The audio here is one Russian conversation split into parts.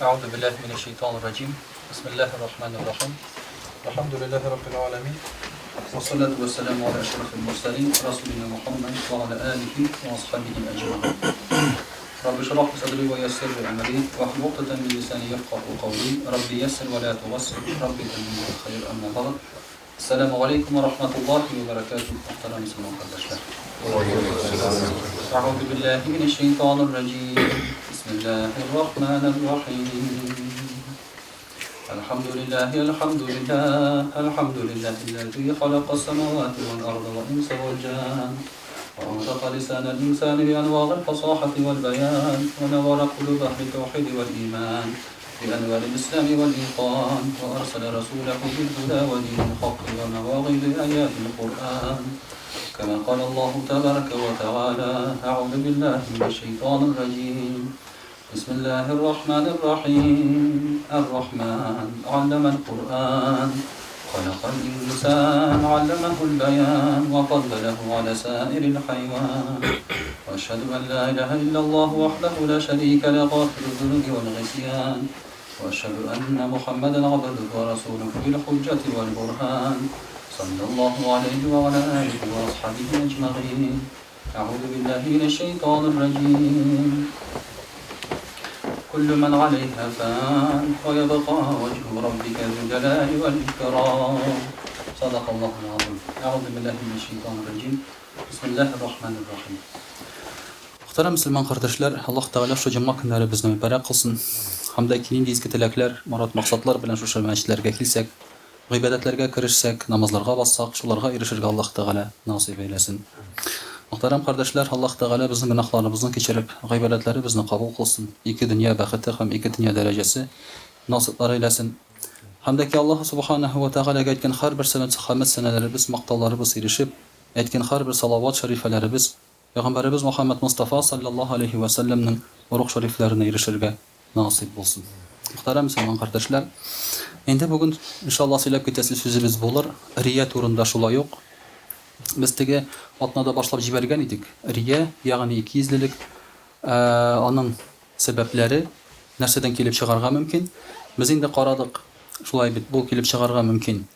أعوذ بالله من الشيطان الرجيم بسم الله الرحمن الرحيم الحمد لله رب العالمين والصلاة والسلام على أشرف المرسلين رسولنا محمد وعلى آله وأصحابه أجمعين رب اشرح لي صدري ويسر لي أمري واحلل عقدة من لساني يفقهوا قولي ربي يسر ولا تعسر ربي زدني الخير أما بعد السلام عليكم ورحمة الله وبركاته محترم مسلمون kardeşler. أعوذ بالله من الشيطان الرجيم بسم الله الرحمن الرحيم الحمد لله الحمد لله الذي خلق السماوات والأرض والإنس والجان وأنطق لسان الإنسان بأنواع الفصاحة والبيان ونور قلوبه بالتوحيد والإيمان بأنوار الإسلام والإيقان وأرسل رسوله بالهدى ودين الحق ومواعظ آيات القرآن كما قال الله تبارك وتعالى أعوذ بالله من الشيطان الرجيم بسم الله الرحمن الرحيم الرحمن علم القرآن خلق الإنسان علمه البيان وفضله على سائر الحيوان وأشهد أن لا إله إلا الله وحده لا شريك له غافر الذنوب والعصيان وأشهد أن محمدا عبده ورسوله بالحجة والبرهان صلى الله عليه وعلى آله وأصحابه أجمعين أعوذ بالله من الشيطان الرجيم كل من عليها فان ويبقى وجه ربك ذو الجلال والإكرام صدق الله العظيم أعوذ بالله من الشيطان الرجيم بسم الله الرحمن الرحيم Muhterem Müslüman kardeşler, Allah Teala şu cuma günleri bizni mübarek kılsın. Hamda ikinin dizki tilekler, murat maksatlar bilen şu meşitlerge kilsek, gıybetlerge kirişsek, namazlarga bassak, şularga erişirge Allah Teala nasip eylesin. Muhterem kardeşler, Allah Teala bizim günahlarımızı keçirip, gıybetleri bizni kabul kılsın. İki dünya bəxti hem iki dünya derecesi nasipler eylesin. Hamdaki Allah Subhanahu ve Teala etken her bir sene tsihamet seneleri biz, maktalları biz erişip, etken her bir salavat şerifeleri biz, Peygamberimiz Muhammed Mustafa sallallahu aleyhi ve sellem'nin ruh şeriflerine erişirge nasip olsun. Muhterem Müslüman kardeşler, endi bugün inşallah söylep ketesi sözümüz bulur. Riya turunda şula yok. Biz tege atnada başlap jibergen idik. Riya, yani ikiyizlilik, onun sebepleri nerseden kelip çıkarga mümkün. Biz indi qaradık, şulay bit, bu kelip çıkarga mümkün.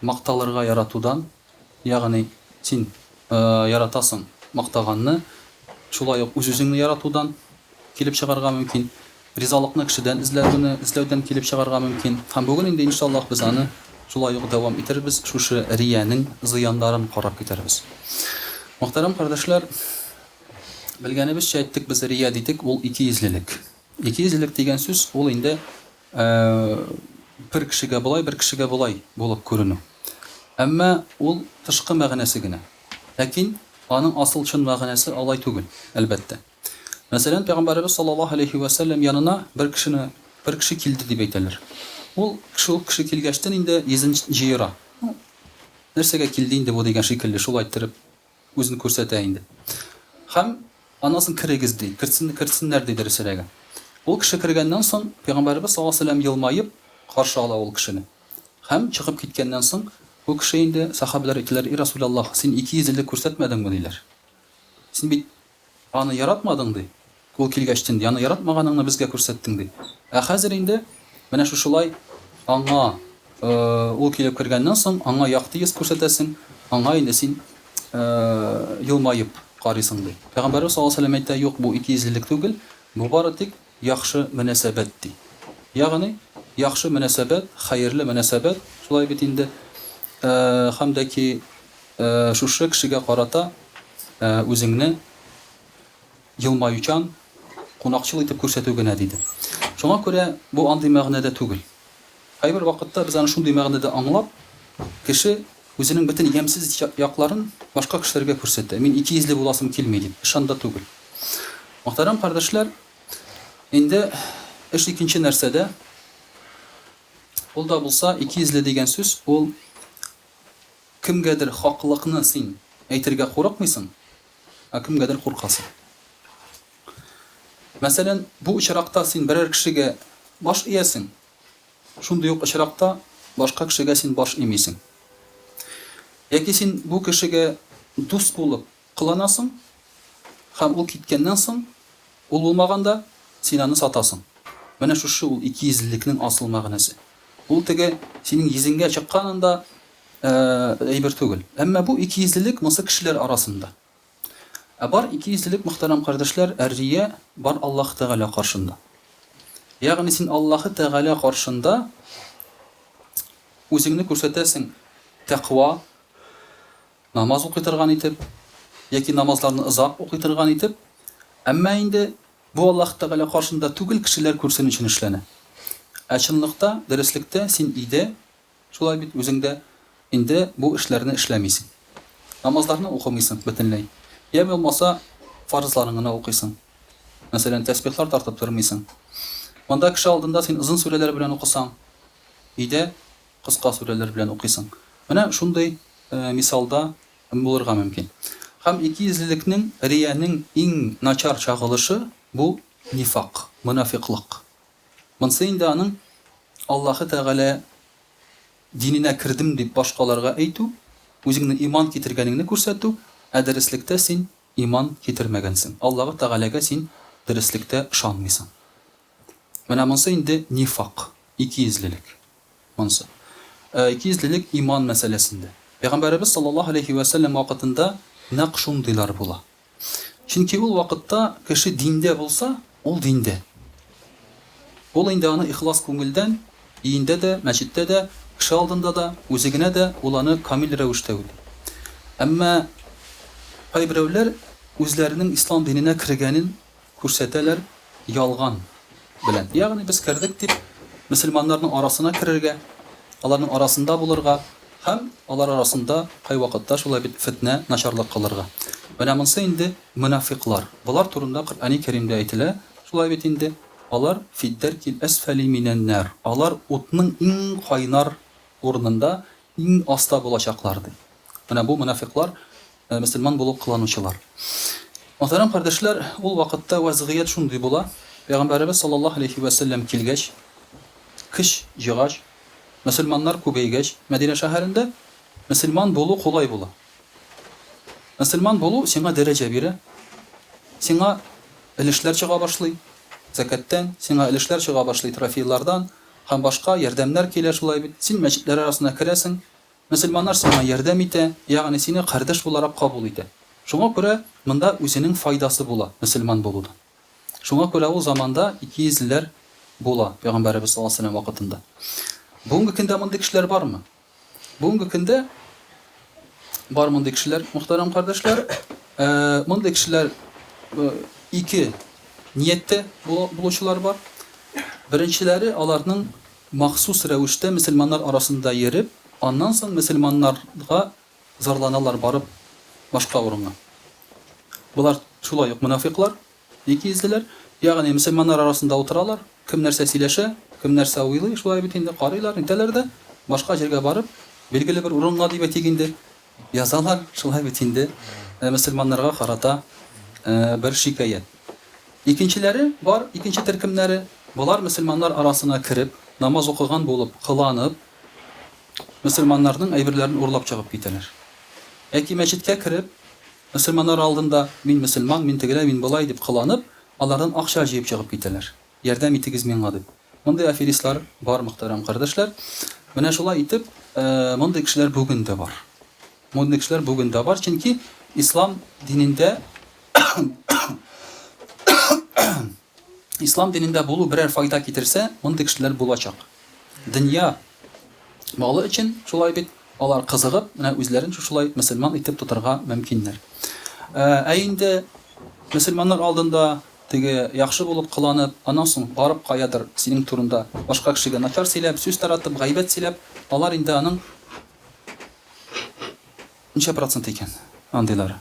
Maqtalarga yaratudan, yani sen yaratasın maqtağanını, şulay yok üzüzünü yaratudan kelip çıkarga mümkün. Rizalıkны kişiden izlewden kelip çıkarga mümkün. Hem bugün indi inşallah biz anı şulay yok devam eterbiz. Şuşu riyanın ziyanlarını qarab keterbiz. Muhterem kardeşler, bilgenibizçe ettik biz riya dedik, ol ikiyizlilik. İkiyizlilik degen söz ol indi bir kişiге bulay, bir kişige bulay bolup görünü. Amma ol tışkı мәгънәсе gine. Lakin onun asıl çın мәгънәсе alay tugul elbette. Mesela Peygamberimiz sallallahu aleyhi ve sellem yanına bir kişi kildi diye beyteler. O kişi kilgeçten indi yezin jiyra. Nersege kildi indi bu degen şekilde şol aytırıp özünü ko'rsata indi. Hem anasın kirgizdi, kirsinler dedi Resulü'ye. O kişi kirgenden soň Peygamberimiz sallallahu aleyhi ve sellem yılmayıp karşı ala o kişini. Hem çıkıp gitkenden soň o kişi indi sahabeler ettiler, "Ey Resulullah, sen iki yüzlülük ko'rsatmadın mı?" dediler. "Sen bir anı yaratmadın" dedi. O kilgeçtin, yani yaratmaganını bizge ko'rsatding dedi. Hazır indi mana şu şulay anga o kelip kirgenden soň anga yaktı yüz ko'rsatasin, anga indi sen yılmayıp qarysın dedi. Peygamberimiz sallallahu aleyhi ve sellem aytdi, "Yok, bu ikiyüzlülük tugul, bu baratik yaxşı münasebetdi." Yani yaxşı münasebet, hayırlı münasebet, şulay bit indi hamdaki şu kişiге qarata özüngni yılmayuçan qonaqçılık etip ko'rsatugina dedi. Şoňa göre bu andy мәгънәдә tugul. Hay bir vaqtda biz ana şunday мәгънәдә anlap, kişi özünün bütün yemsiz yaklarını başka kişilerge ko'rsatdi. Men ikiyizli bulasım kelmeydi. Şanda tugul. Muhterem kardeşler, endi iş ikinci närsede ol da bulsa ikiyizli degen söz, ol kimgedir haklılıkны sen aytırga qo'rqmysan, kimgedir qo'rqasın. Mesela bu uçrakta sen birer kişiге baş eyesin. Şunda yok uçrakta başka kişiге sen baş emeysin. Яки sen bu kişiге dost bulup kılanasın, hem o kitkenden soň, ol bolmaganda sen onu satasın. Менә шушы ул икейөзлелекнең асыл мәгънәсе. Ул теге синең йөзеңгә чыкканында әйбер түгел. Әмма бу икейөзлелек мосы кешеләр арасында. Бар икейөзлелек, мөхтәрәм кардәшләр, әррия бар Аллаһ Тәгалә каршында. Ягъни син Аллаһ Тәгалә каршында үзеңне күрсәтәсең тәкъва, намаз укый торган итеп, яки намазларны озак укый торган итеп, әмма инде бу Аллаһ Тәгалә каршында түгел кешеләр күрсен өчен эшләнә. Ә чынлыкта, дәреслектә син иде, шулай бит үзеңдә инде бу эшләрне эшләмисең. Намазларны укымыйсың бөтенләй. Я булмаса фарызларын гына укыйсың. Мәсәлән, тәсбихлар тартып тормыйсың. Монда кеше алдында син озын сүрәләр белән укысаң, иде кыска сүрәләр белән укыйсың. Менә шундый мисалда булырга мөмкин. Һәм икейөзлелекнең, рияның иң начар чагылышы бу нифак, мунафиклык. Монсы инде аның Аллаһ Тәгалә диненә кирдем дип башкаларга әйтү, үзеңнең иман китергәнеңне күрсәтү, ә дәреслектә син иман китермәгәнсең. Аллаһ Тәгаләгә син дәреслектә ышанмыйсың. Менә монсы инде нифак, икейөзлелек. Монсы. Икейөзлелек иман мәсьәләсендә. Пәйгамбәрбез саллаллаһу алейхи ва саллям вакытында нәкъ шундыйлар була. Чөнки ул вакытта кеше диндә булса, ул диндә. Ул инде аны ихлас күңелдән, өендә дә, мәчеттә дә, кеше алдында да, үзегенә дә ул аны камил рәвештә үтә. Әмма кайберәүләр үзләренең ислам диненә кергәнен күрсәтәләр ялган белән. Ягъни без кирдек дип мөселманнарның арасына кирергә, аларның арасында булырга һәм алар арасында кай вакытта шулай бит фитнә, начарлык кылырга. Менә монсы инде мунафиклар. Булар турында Коръәни Кәримдә әйтелә, шулай бит инде алар фиддәркил асфали минән нар. Алар утның иң кайнар урынында, иң аста булачаклар ди. Менә бу мунафиклар мөселман булып кыланучылар. Мөхтәрәм кардәшләр, ул вакытта вазгыять шундый була. Пәйгамбәрбез саллаллаһу алейхи ва саллям килгәч, кыш җыгач, мөселманнар күбәйгәч, Мәдинә шәһәрендә мөселман булу кулай була. Мөселман булу сиңа дәрәҗә бирә. Сиңа өлешләр чыга башлый. Закаттан сиңа өлешләр чыга башлый, трофейлардан һәм башка ярдәмнәр килә шулай бит. Син мәчетләр арасына керәсең, мөселманнар сиңа ярдәм итә, ягъни сине кардәш буларак кабул итә. Шуңа күрә монда үзенең файдасы була мөселман булуда. Шуңа күрә ул заманда икейөзлеләр була Пәйгамбәрбез саллаллаһу алейхи ва саллям вакытында. Бүгенге көндә мондый кешеләр бармы? Бүгенге көндә бар мондый кешеләр, мөхтәрәм кардәшләр. Мондый кешеләр ике нияттә булучылар бар. Беренчеләре аларның махсус рәвештә мөселманнар арасында йөреп, аннан соң мөселманнарга зарланалар барып башка урынга. Булар шулай ук мунафиклар, икейөзлеләр, ягъни мөселманнар арасында утыралар, кем нәрсә сөйләшә, кем нәрсә уйлый, шулай бит инде карыйлар, интәләр дә башка җиргә барып, билгеле бер урынга дип әйтгәндә язалар, шулай бит инде мөселманнарга карата бер шикаят. Икенчеләре бар, икенче төркемнәре, булар мөселманнар арасына кирип, намаз укыган булып, кыланып, мөселманнарның әйберләрен урлап чыгып китәләр. Яки мәчеткә кирип, мөселманнар алдында мин мөселман, мин тегелә, мин булай дип кыланып, алардан акча җыеп чыгып китәләр. Ярдәм итегез миңа дип. Мондый аферистлар бар, мөхтәрәм кардәшләр. Менә шулай итеп, мондый кешеләр бүген дә бар. Мондый кешеләр бүген дә бар, чөнки ислам динендә ислам динендә булу берәр файда китерсә, мондый кешеләр булачак. Дөнья малы өчен шулай бит алар кызыгып, менә үзләрен шулай мөселман итеп тотарга мөмкиннәр. Инде мөселманнар алдында теге яхшы булып кыланып, аннан соң барып каядыр синең турында башка кешегә начар сөйләп, сүз таратып, гайбәт сөйләп, алар инде аның ничә процент икән андыйлары?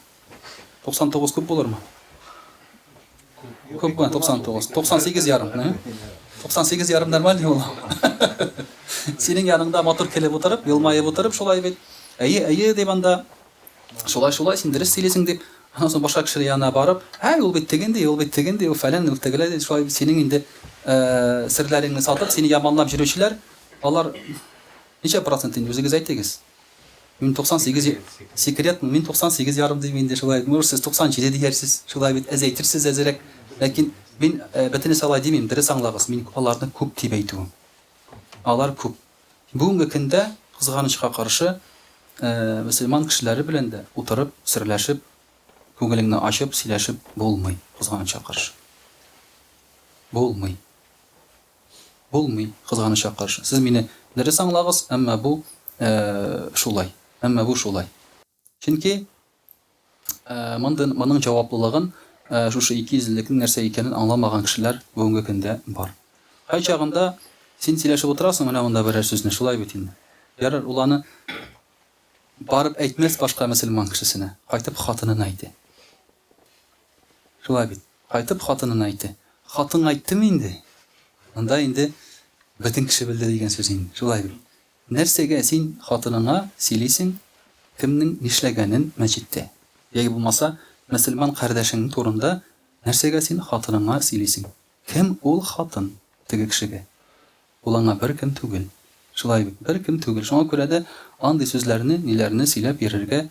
99 күп булырмы? Күп булган 99. 98 ярым, 98 ярым нормаль ул. Синең яныңда мотор килеп утырып, елмаеп утырып, шулай бит. Әйе дип анда шулай син дөрес сөйләсең дип, аннан соң башка кеше янына барып, ул бит тегенде, ул фәлән, ул тегеләде, шулай синең инде серләреңне сатып, сине яманлап йөрүчеләр, алар ничә процент инде үзегез әйтегез? Мин 98 секрет, мин 98 ярым дим инде шулай. Мөрсез 97 диярсез, шулай бит әзәйтерсез әзрәк. Ләкин Мин бөтен салай димим, дөрес аңлагыз, мин аларны күп дип әйтүем. Алар күп. Бүгенге көндә кызганычка каршы мөселман кешеләре белән дә утырып, серләшеп, күңелеңне ачып, сөйләшеп булмый, кызганычка каршы. Булмый. Булмый, кызганычка каршы. Сез мине дөрес аңлагыз, әмма бу шулай. Әмма бу шулай. Чөнки моның җаваплылыгын шушы икейөзллекнең нәрсә икәнен аңламаган кешеләр бүгенге көндә бар. Кай чагында син сөйләшеп утырасың, менә монда берәр сүзне шулай бит инде. Ярар, ул аны барып әйтмәс башка мөселман кешесенә, кайтып хатынына әйтә. Шулай бит. Кайтып хатынына әйтә. Хатын әйттеме инде? Монда инде бөтен кеше белде дигән сүз инде. Шулай бит. Нәрсәгә син хатыныңа сөйлисең, кемнең нишләгәнен мәчеттә? Яки булмаса, мөселман кардәшең турында нәрсәгә син хатыныңа сөйлисең? Кем ул хатын теге кешегә? Ул аңа бер кем түгел. Шулай бит, бер кем түгел. Шуңа күрә дә андый сүзләрне, ниләрне сөйләп йөрергә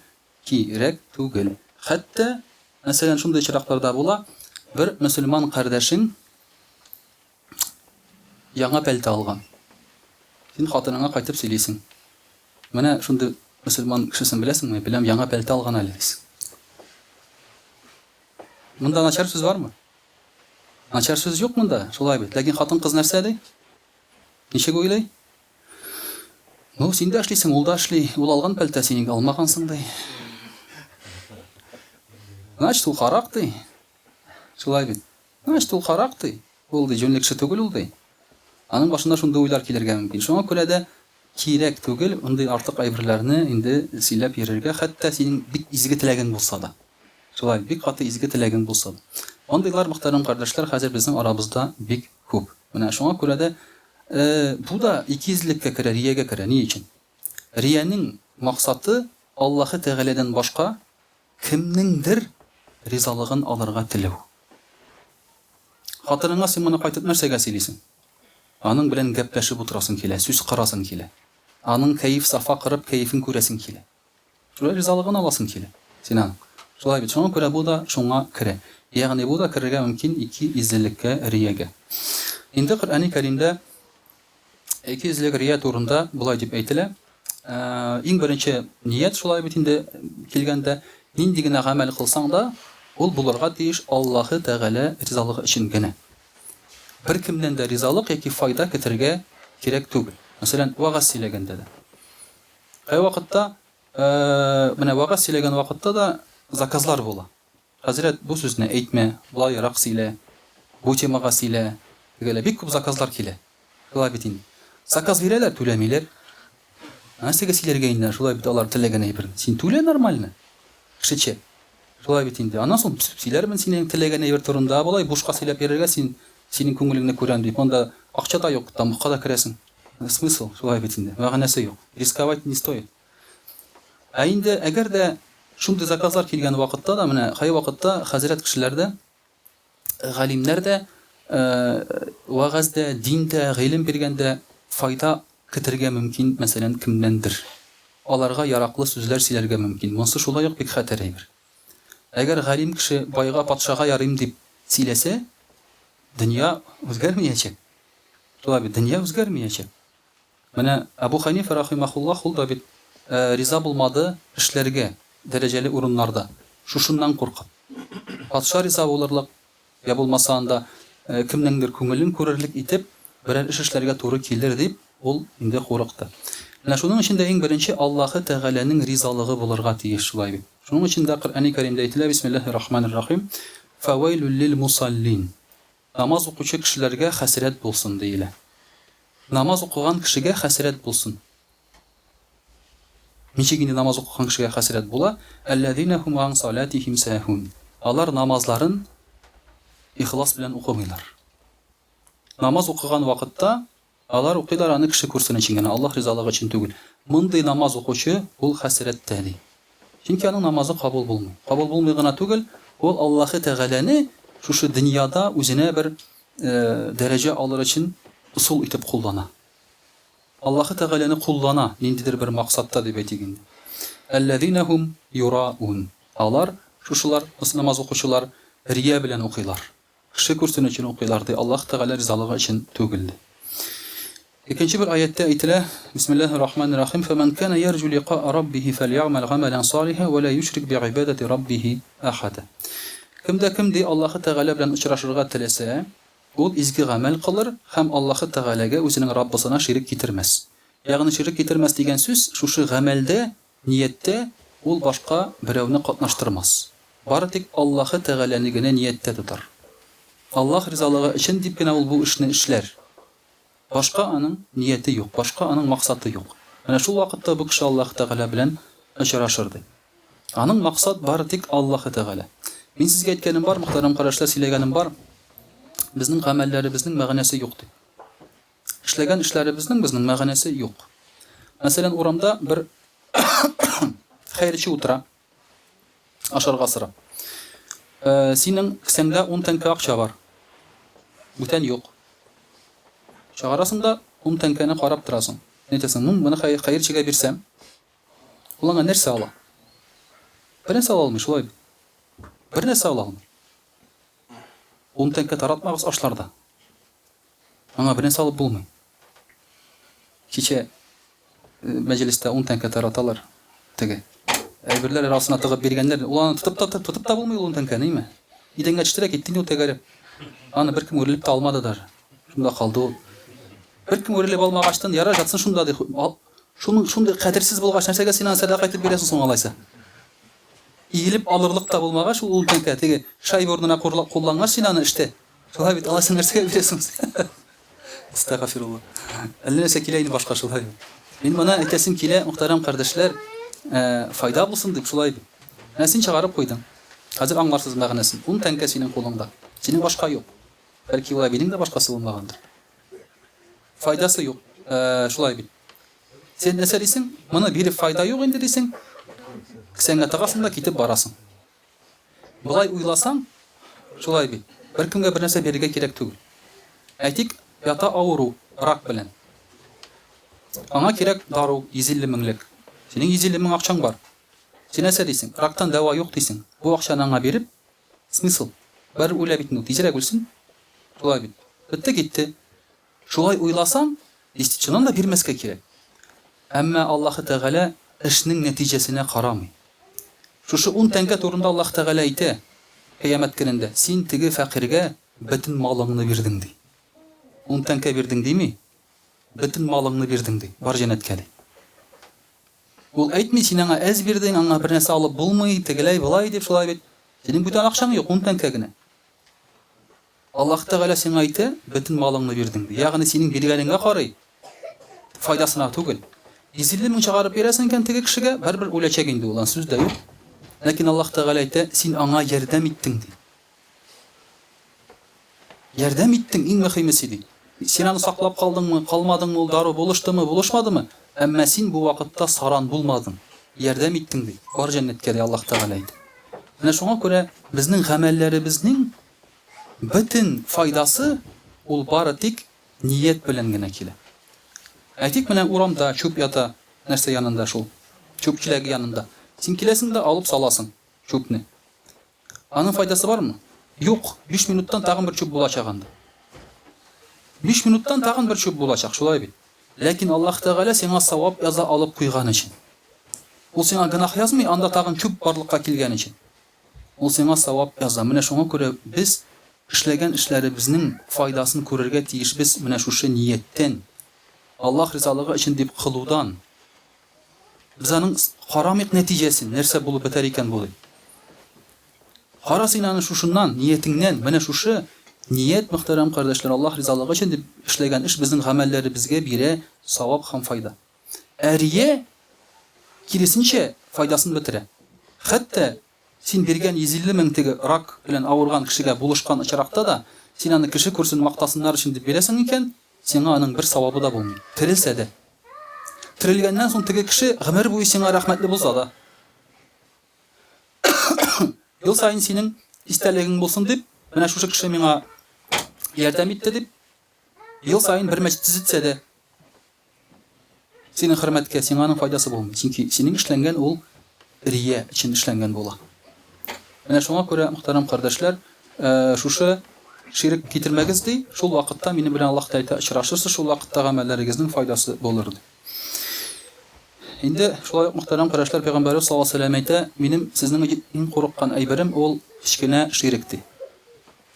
кирәк түгел. Хәтта, мәсәлән, шундый чиракларда була, бер мөселман кардәшең яңа пәлтә алган. Син хатыныңа кайтып сөйлисең. Менә шундый мөселман кешесен беләсеңме? Беләм, яңа пәлтә алган әле. Монда начар сүз бармы? Начар сүз юк монда, шулай бит. Ләкин хатын кыз нәрсә ди? Ничек уйлый? Ну, син дә эшлисең, ул да эшли. Ул алган пәлтә син алмагансың ди. Значит, ул харак ди. Шулай бит. Значит, ул харак ди. Ул ди җүнлек кеше түгел ул ди. Аның башына шундый уйлар килергә мөмкин. Шуңа күрә дә кирәк түгел мондый артык әйберләрне инде сөйләп йөрергә, хәтта синең бик изге теләгән булса да. Шулай бик каты изге теләгән булса да. Андыйлар, мөхтәрәм кардәшләр, хәзер безнең арабызда бик күп. Менә шуңа күрә дә бу да икейөзлеккә керә, риягә керә. Ни өчен? Риянең максаты Аллаһы Тәгаләдән башка кемнеңдер ризалыгын алырга теләү. Хатыныңа син моны кайтып нәрсәгә сөйлисең? Аның белән гәпләшеп утырасың килә, сүз карасың килә. Аның кәеф сафа кырып, кәефен күрәсең килә. Шулай ризалыгын аласың килә. Син аның. Шулай бит. Шуңа күрә бу да шуңа керә. Ягъни бу да керергә мөмкин икейөзлеккә, риягә. Инде Коръәни Кәримдә икейөзлек рия турында булай дип әйтелә. Иң беренче ният шулай бит инде килгәндә, нинди генә гамәл кылсаң да, ул булырга тиеш Аллаһы Тәгалә ризалыгы өчен генә. Бер кемнән дә ризалык яки файда көтәргә кирәк түгел. Мәсәлән, вагаз сөйләгәндә дә. Кай вакытта, менә вагаз сөйләгән вакытта да заказлар була. Хәзрәт, бу сүзне әйтмә, булайрак сөйлә, бу темага сөйлә. Дигәләр, бик күп заказлар килә. Шулай бит инде. Заказ бирәләр, түләмиләр. Нәрсәгә сөйләргә инде? Шулай бит алар теләгән әйберне. Син түлә нормально. Кешечә. Шулай бит инде. Аннан соң сөйләрмен синең теләгән әйбер турында, булай бушка сөйләп йөрергә синең күңелеңне күрәм дип. Монда акча да юк, тамакка да керәсең. Смысл шулай бит инде. Мәгънәсе юк. Рисковать не стоит. Инде әгәр дә шундый заказлар килгән вакытта да, менә кай вакытта хәзрәт кешеләрдә, галимнәрдә, вагазда, диндә, гыйлем биргәндә файда көтәргә мөмкин, мәсәлән, кемнәндер. Аларга яраклы сүзләр сөйләргә мөмкин. Монсы шулай ук бик хәтәр әйбер. Әгәр галим кеше байга, патшага ярыйм дип сөйләсә, дөнья үзгәрмәячәк. Шулай бит, дөнья үзгәрмәячәк. Менә Абу Ханифа рахимахуллаһ, ул да бит риза булмады эшләргә дәрәҗәле урыннарда. Шушыннан куркып. Патша риза булырлык, я булмаса анда кемнеңдер күңелен күрерлек итеп, берәр эш эшләргә туры килер дип, ул инде курыкты. Менә шуның өчен дә иң беренче Аллаһы Тәгаләнең ризалыгы булырга тиеш, шулай бит. Шуның өчен дә Коръәни Кәримдә әйтелә: Бисмиллаһир-рахманир-рахим. Фавайлул лил-мусаллин. Намаз укучы кешеләргә хәсрәт булсын диелә. Намаз укыган кешегә хәсрәт булсын. Ничек инде намаз укыган кешегә хәсрәт була? Аллазина хум ан салатихим сахун. Алар намазларын ихлас белән укымыйлар. Намаз укыган вакытта алар укыйлар аны кеше күрсен өчен генә, Аллаһ ризалыгы өчен түгел. Мондый намаз укучы ул хәсрәттә ди. Чөнки аның намазы кабул булмый. Кабул булмый гына түгел, ул Аллаһы Тәгаләне шушы дөньяда үзенә бер дәрәҗә алыр өчен усул итеп куллана. Аллаһы Тәгаләне куллана ниндидер бер максатта дип әйтик инде. Аллазина юраун. Алар шушылар намаз укучылар рия белән укыйлар. Кеше күрсен өчен укыйлар ди, Аллаһ Тәгалә ризалыгы өчен түгел. İkinci bir ayette ayetilə Bismillahirrahmanirrahim فَمَنْ كَانَ يَرْجُ لِقَاءَ رَبِّهِ فَلْيَعْمَلْ عَمَلًا صَالِحًا وَلَا يُشْرِكْ بِعِبَادَةِ رَبِّهِ أَحَدًا. Kimdə Allahu Teala белән очрашырга теләсә, ул изге гамәл кылыр һәм Аллаһы Тегаләгә үзенең Раббысына ширик китермәс. Ягъни ширик китермәс дигән сүз шушы гамәлдә, нияттә ул башка берәүне катнаштырмас. Бары тик Аллаһы Тегаләне генә нияттә тотар. Аллаһ ризалыгы өчен дип кенә ул бу эшне эшләр. Башка аның нияте юк, башка аның максаты юк. Менә шул вакытта бу кеше Аллаһ Тәгалә белән очрашырды. Аның максат бары тик Аллаһ Тәгалә. Мин сезгә әйткәнем бар, мөхтәрәм карашлар, сөйләгәнем бар. Безнең гамәлләребезнең мәгънәсе юк ди. Эшләгән эшләребезнең мәгънәсе юк. Мәсәлән, урамда бер хәйрче утыра, ашарга сыра. Синең кесәңдә 10 тәңкә акча бар. Бүтән юк. Чыгарасында 10 тәңкәне карап торасың. Әйтәсең, моны хәйрчегә бирсәм, ул аңа нәрсә ала? Бер нәрсә ала алмый, шулай. Бер нәрсә ала алмый. 10 тәңкә таратмагыз ашларда. Аңа бер нәрсә алып булмый. Кичә мәҗлестә 10 тәңкә тараталар. Теге әйберләр арасына тыгып биргәннәр, ул аны тотып та булмый 10 тәңкәне, ниме? Идәнгә төштерә китте ул тәгәрәп. Аны беркем үрелеп тә алмады даже. Шунда калды ул. Беркем үрелеп алмагачтан яра жатсын шунда ди. Шуның шундый кадерсез булгач нәрсәгә син аны садака итеп бирәсең соң алайса? Иелеп алырлык та булмагач ул тәңкә теге шай орнына куллангач син аны эштә. Шулай бит алайса нәрсәгә бирәсең? Астагфирулла. Әллә нәрсә килә инде башка шулай. Мин моны әйтәсем килә, мөхтәрәм кардәшләр, файда булсын дип шулай бит. Син чыгарып куйдың. Хәзер аңларсыз мәгънәсен. 10 тәңкә синең кулыңда. Синең башка юк. Бәлки ул минең дә башкасы булмагандыр. Файдасы юк. Шулай бит. Сен нәрсә дисең? Моны биреп файда юк инде дисең. Кесәңгә тыгасың да китеп барасың. Булай уйласаң, шулай бит. Беркемгә бер нәрсә бирергә кирәк түгел. Әйтик, ята авыру, рак белән. Аңа кирәк дару 150 меңлек. Синең 150 мең акчаң бар. Син нәрсә дисең? Рактан дәва юк дисең. Бу акчаны аңа биреп, смысл? Бер үлә бит инде, тизрәк үлсен. Шулай бит. Битте китте. Шулай уйласаң, действительно да бирмәскә кирәк. Әмма Аллаһ Тәгалә эшнең нәтиҗәсенә карамый. Шушы 10 тәңкә турында Аллаһ Тәгалә әйтә, кыямәт көнендә, син теге фәкыйргә бөтен малыңны бирдең ди. 10 тәңкә бирдең дими? Бөтен малыңны бирдең ди. Бар җәннәткә ди. Ул әйтми, син аңа әз бирдең, аңа бер нәрсә алып булмый, тегеләй булай дип шулай бит. Синең бүтән акчаң юк, 10 тәңкә генә. Аллаһ Тәгалә сиңа әйтә, бөтен малыңны бирдең ди. Ягъни синең биргәнеңгә карый. Файдасына түгел. 150 мең чыгарып бирәсең икән теге кешегә, бер үләчәк инде ул, сүз дә юк. Ләкин Аллаһ Тәгалә әйтә, син аңа ярдәм иттең ди. Ярдәм иттең, иң мөһимесе ди. Син аны саклап калдыңмы, калмадыңмы, ул дару булыштымы, булышмадымы? Әмма син бу вакытта саран булмадың. Ярдәм иттең ди. Бар җәннәткә ди Аллаһ Тәгалә әйтә. Менә шуңа күрә безнең гамәлләребезнең бөтен файдасы ул бары тик ният белән генә килә. Әйтик, менә урамда чүп ята, нәрсә янында шул? Чүпчеләге янында. Син киләсең дә алып саласың чүпне. Аның файдасы бармы? Юк. 5 минуттан тагын бер чүп булачак анда. 5 минуттан тагын бер чүп булачак, шулай бит. Ләкин Аллаһ Тәгалә сиңа савап яза алып куйган өчен. Ул сиңа гынах язмый, анда тагын чүп барлыкка килгән өчен. Ул сиңа савап яза. Менә шуңа күрә без эшләгән эшләребезнең файдасын күрергә тиешбез менә шушы нияттән. Аллаһ ризалыгы өчен дип кылудан. Без аның харамык нәтиҗәсен нәрсә булып бетәр икән бу? Кара син аны шушыннан, ниятеңнән, менә шушы ният, мөхтәрәм кардәшләр, Аллаһ ризалыгы өчен дип эшләгән эш безнең гамәлләребезгә бирә савап һәм файда. Әрия киресенчә файдасын бетерә. Хәтта син биргән 150 мең теге рак белән авырган кешегә булышкан очракта да син аны кеше күрсен, мактасыннар өчен дип бирәсең икән, сиңа аның бер савабы да булмый. Терелсә дә. Терелгәннән соң теге кеше гомер буе сиңа рәхмәтле булса да. Ел сайын синең истәлегең булсын дип, менә шушы кеше миңа ярдәм итте дип, ел сайын бер мәчет төзетсә дә, синең хөрмәткә, сиңа аның файдасы булмый. Чөнки синең эшләнгән ул рия өчен эшләнгән була. Менә шуңа күрә, мөхтәрәм кардәшләр, шушы ширк китермәгез ди, шул вакытта минем белән Аллаһ Тәгалә очрашырсыз, шул вакытта гамәлләрегезнең файдасы булыр ди. Инде шулай ук мөхтәрәм карашлар, Пәйгамбәрбез саллаллаһу алейһи ва сәллям әйтә: "Минем сезнең иң курыккан әйберем ул кичкенә ширк ди.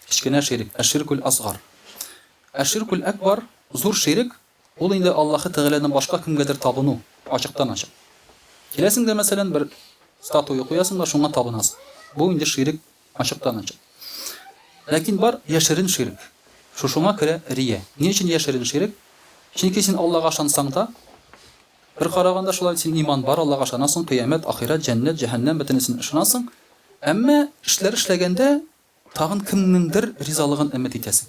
Кичкенә ширк, әширкул асгар. Әширкул акбар, зур ширк, ул инде Аллаһы Тәгаләдән башка кемгәдер табыну, ачыктан ачык. Киләсең дә, мәсәлән, бер статуя куясың да шуңа табынасың. Бу инде ширк ачыктан ачык. Ләкин бар яшерен ширк. Шушыңа керә рия. Ни өчен яшерен ширк? Чөнки син Аллаһка ышансаң да, бер караганда шулай син иман бар, Аллаһка ышанасың, кыямәт, ахират, җәннәт, җәһәннәм бөтенесен ышанасың. Әмма эшләр эшләгәндә тагын кемнеңдер ризалыгын өмет итәсең.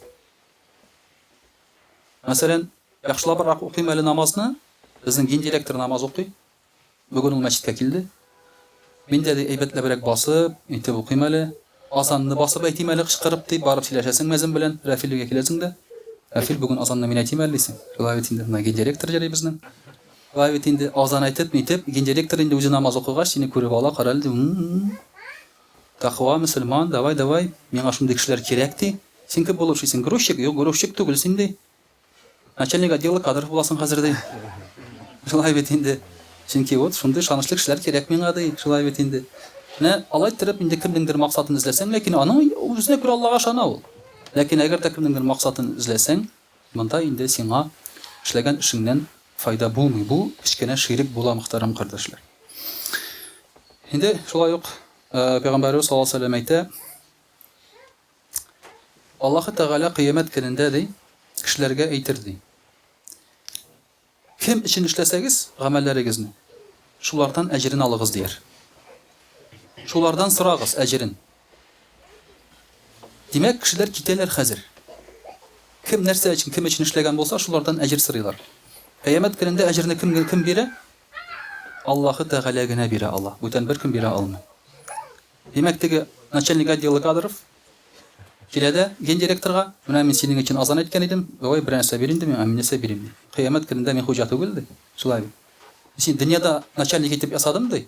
Мәсәлән, яхшылабрак укыйм әле намазны, безнең ген директор намаз укый. Бүген ул мәчеткә килде. Мин дә әйбәтләбрәк басып, итеп укыйм әле. Азанны басып әйтим әле кычкырып дип барып сөйләшәсең мәзин белән, Рәфилгә киләсең дә. Рәфил бүген азанны мин әйтим әле дисең. Шулай бит инде ген директор җәри безнең. Шулай бит инде азан әйтеп, ген директор инде үзе намаз укыгач сине күреп ала, каралды ди. Тақва мөселман, давай, миңа шундый кешеләр кирәк ди. Син кем булып эшлисең? Грузчик? Юк, грузчик түгел син ди. Начальник отдела кадров буласың хәзер ди. Шулай бит инде. Чөнки вот шундый шанычлы кешеләр кирәк миңа ди. Шулай бит инде. Менә алай торып инде кемнеңдер максатын эзләсәң, ләкин аның үзенә күрә Аллаһка ышана ул. Ләкин әгәр дә кемнеңдер максатын эзләсәң, монда инде сиңа эшләгән эшеңнән файда булмый. Бу кичкенә ширк була, мөхтәрәм кардәшләр. Инде шулай ук Пәйгамбәрбез саллаллаһу алейһи ва сәллям әйтә: Аллаһы Тәгалә кыямәт көнендә ди, кешеләргә әйтер ди. Кем өчен эшләсәгез гамәлләрегезне, шулардан әҗрен алыгыз дияр. Шулардан сорагыз әҗрен. Димәк, кешеләр китәләр хәзер. Кем нәрсә өчен, кем өчен эшләгән булса, шулардан әҗр сорыйлар. Кыямәт көнендә әҗрне кем бирә? Аллаһы Тәгалә генә бирә, Аллаһ. Бүтән бер кем бирә алмый. Димәк, теге начальник отдела кадров килә дә ген директорга: "Менә мин синең өчен азан әйткән идем, давай бер нәрсә бир инде, мин нәрсә бирим ди. Кыямәт көнендә мин хуҗа түгел ди." Шулай. Син дөньяда начальник итеп ясадым ди.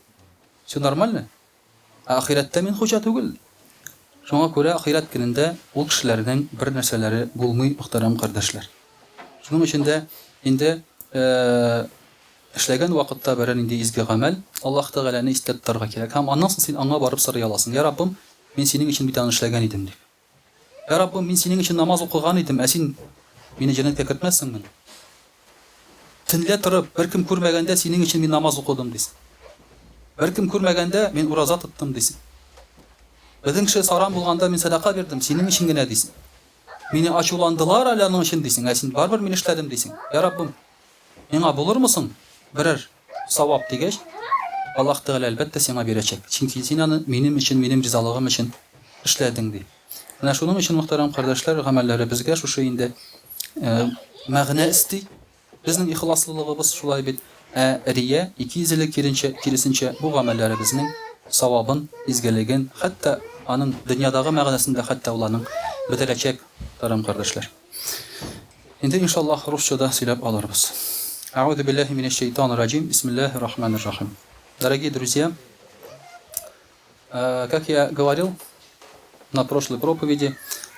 Всё нормально. Ахиратта мин хуҗа түгел. Шуңа күрә ахират көнендә ул кешеләрнең бер нәрсәләре булмый, мөхтәрәм кардәшләр. Шуның өчен дә инде эшләгән вакытта берәр инде изге гамәл Аллаһ Тәгаләне истә тотарга кирәк. Һәм аннан соң син аңа барып сорый аласың: "Я Раббым, мин синең өчен бит аны эшләгән идем" дип. "Я Раббым, мин синең өчен намаз укыган идем, ә син мине җәннәткә кертмәссеңме?" Төнлә торып, беркем күрмәгәндә синең өчен мин намаз укыдым дисең. Беркем күрмәгәндә мин ураза тоттым дисең. Безнең кеше саран булганда мин садака бирдем, синең өчен генә дисең. Мине ачуландылар әле аның өчен дисең, ә син барбер мин эшләдем дисең. "Я Раббым, миңа булырмысың?" Берәр савап дигәч, Аллаһ Тәгалә әлбәттә сиңа бирәчәк. Чөнки син аны минем өчен, минем ризалыгым өчен эшләдең ди. Менә шуның өчен, мөхтәрәм кардәшләр, гамәлләребезгә шушы инде мәгънә исти. Безнең ихласлылыгыбыз шулай бит. Рия, икизеле киресенчә бу гамәлләребезнең савабын, изгелеген, хәтта аның дөньядагы мәгънәсендә хәтта уларның бетерәчәк, мөхтәрәм кардәшләр. Инде иншаллаһ русчада сөйләп алырбыз. Аузу биллахи минаш шайтанир раджим. Бисмиллахир рахманир рахим. Дорогие друзья, как я говорил на прошлой проповеди,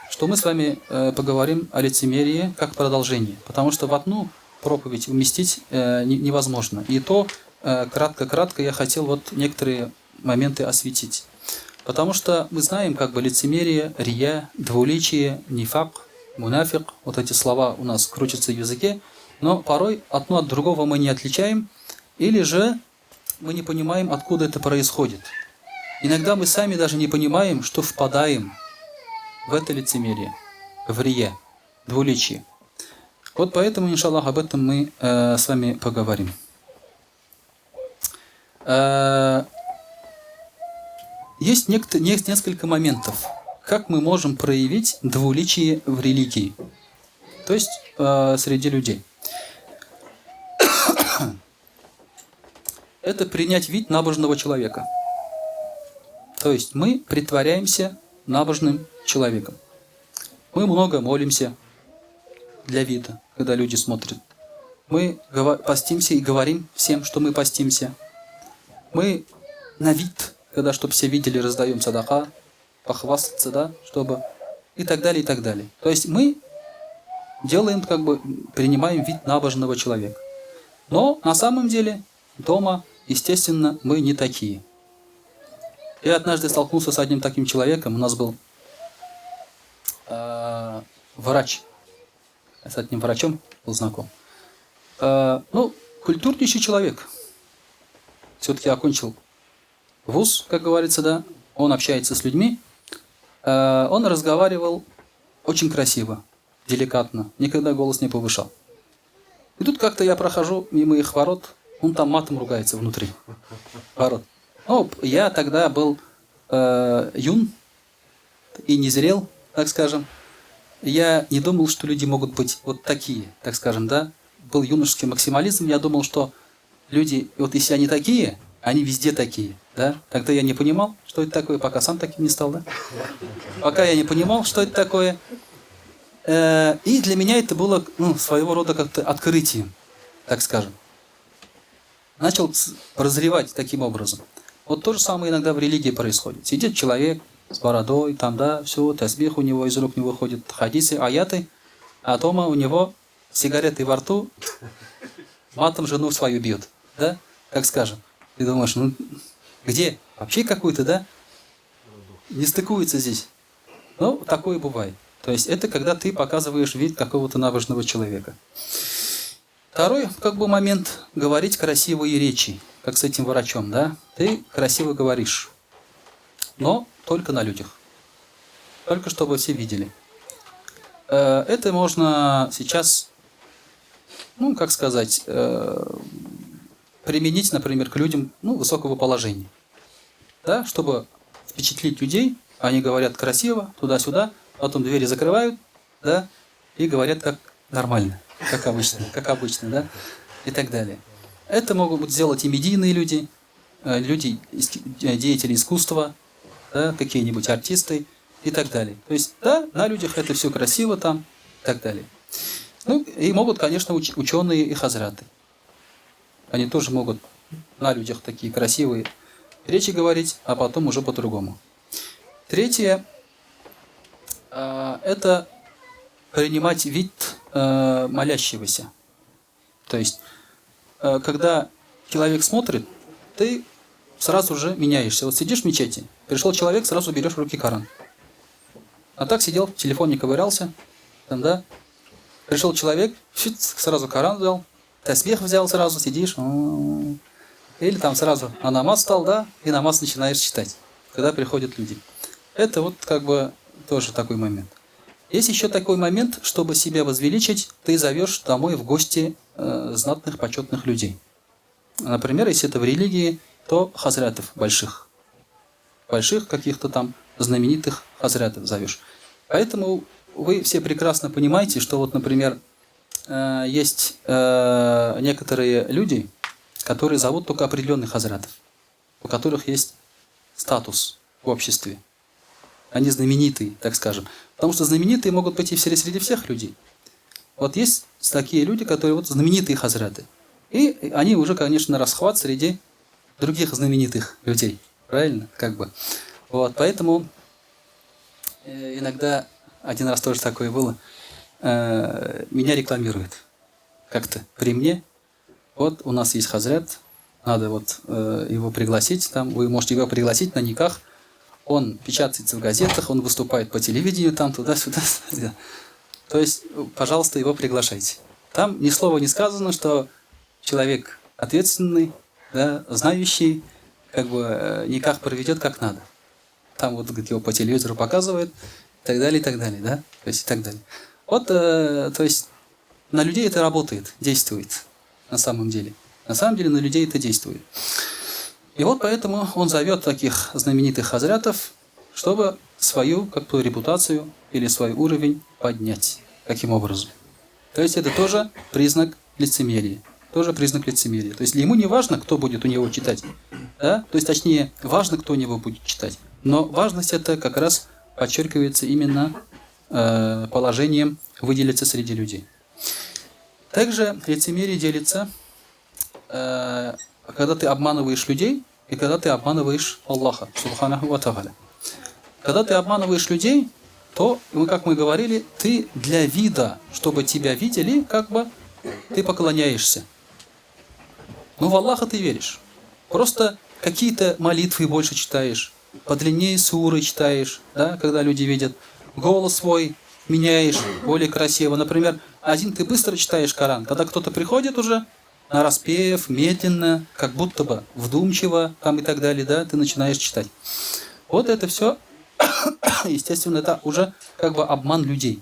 что мы с вами поговорим о лицемерии как продолжение, потому что в одну проповедь уместить невозможно. И то кратко я хотел вот некоторые моменты осветить. Потому что мы знаем, как бы лицемерие, рия, двуличие, нифак, мунафик, вот эти слова у нас крутятся в языке, но порой одно от другого мы не отличаем, или же мы не понимаем, откуда это происходит. Иногда мы сами даже не понимаем, что впадаем в это лицемерие, в рия, двуличие. Вот поэтому, иншаллах, об этом мы с вами поговорим. Есть несколько моментов, как мы можем проявить двуличие в религии, то есть среди людей. Это принять вид набожного человека. То есть мы притворяемся набожным человеком. Мы много молимся для вида, когда люди смотрят. Мы постимся и говорим всем, что мы постимся. Мы на вид, когда чтобы все видели, раздаем садака, похвастаться, да, чтобы и так далее, и так далее. То есть мы делаем, как бы, принимаем вид набожного человека. Но на самом деле дома, естественно, мы не такие. Я однажды столкнулся с одним таким человеком, у нас был врач, я с одним врачом был знаком. Культурнейший человек. Все-таки окончил вуз, как говорится, да. Он общается с людьми. Он разговаривал очень красиво, деликатно, никогда голос не повышал. И тут как-то я прохожу мимо их ворот, он там матом ругается внутри ворот. Я тогда был юн и не зрел, так скажем. Я не думал, что люди могут быть вот такие, так скажем, да. Был юношеский максимализм, я думал, что люди, вот если они такие, они везде такие, да. Тогда я не понимал, что это такое, пока сам таким не стал, да. Пока я не понимал, что это такое. И для меня это было, своего рода как-то открытием, так скажем. Начал прозревать таким образом. Вот то же самое иногда в религии происходит. Сидит человек с бородой, там, да, все, тасбих у него из рук не выходит, хадисы, аяты, а дома у него сигареты во рту, матом жену свою бьет, да, так скажем. Ты думаешь, где? Вообще какой-то, да? Не стыкуется здесь. Такое бывает. То есть это когда ты показываешь вид какого-то набожного человека. Второй, момент — говорить красивые речи, как с этим врачом, да? Ты красиво говоришь, но только на людях. Только чтобы все видели. Это можно сейчас, применить, например, к людям, высокого положения. Да? Чтобы впечатлить людей, они говорят красиво, туда-сюда, потом двери закрывают, да, и говорят как нормально, как обычно, да, и так далее. Это могут сделать и медийные люди, деятели искусства, да, какие-нибудь артисты и так далее. То есть, да, на людях это все красиво там и так далее. И могут, конечно, ученые и хазраты. Они тоже могут на людях такие красивые речи говорить, а потом уже по-другому. Третье – это принимать вид молящегося. То есть, когда человек смотрит, ты сразу же меняешься. Вот сидишь в мечети, пришел человек, сразу берешь в руки Коран. А так сидел, в телефоне ковырялся, там, да. Пришел человек, сразу Коран взял, тасбих взял сразу, сидишь. Или там сразу на намаз стал, да, и намаз начинаешь читать, когда приходят люди. Это вот тоже такой момент. Есть еще такой момент, чтобы себя возвеличить, ты зовешь домой в гости знатных, почетных людей. Например, если это в религии, то хазрятов больших каких-то там знаменитых хазрятов зовешь. Поэтому вы все прекрасно понимаете, что вот, например, есть некоторые люди, которые зовут только определенных хазрятов, у которых есть статус в обществе. Они знаменитые, так скажем. Потому что знаменитые могут быть и среди всех людей. Вот есть такие люди, которые вот знаменитые хазраты. И они уже, конечно, расхват среди других знаменитых людей. Правильно? Вот, поэтому иногда, один раз тоже такое было, меня рекламируют. Как-то при мне. Вот у нас есть хазрат, надо его пригласить. Там, вы можете его пригласить на никах. Он печатается в газетах, он выступает по телевидению, там, туда-сюда. То есть, пожалуйста, его приглашайте. Там ни слова не сказано, что человек ответственный, да, знающий, никак проведет как надо. Там его по телевизору показывают, и так далее, да, то есть, и так далее. Вот, то есть, на людей это работает, действует, на самом деле. На самом деле, на людей это действует. И вот поэтому он зовет таких знаменитых хазрятов, чтобы свою репутацию или свой уровень поднять. Каким образом? То есть это тоже признак лицемерия. То есть ему не важно, кто будет у него читать. Да? То есть, точнее, важно, кто у него будет читать. Но важность это как раз подчеркивается именно положением выделиться среди людей. Также лицемерие делится, когда ты обманываешь людей и когда ты обманываешь Аллаха, субханаху ва тааля. Когда ты обманываешь людей, то, как мы говорили, ты для вида, чтобы тебя видели, как бы ты поклоняешься. Но в Аллаха ты веришь. Просто какие-то молитвы больше читаешь, подлиннее суры читаешь, да, когда люди видят. Голос свой меняешь, более красиво. Например, один ты быстро читаешь Коран, когда кто-то приходит уже на распев, медленно, как будто бы вдумчиво, там и так далее, да, ты начинаешь читать. Вот это все, естественно, это уже как бы обман людей.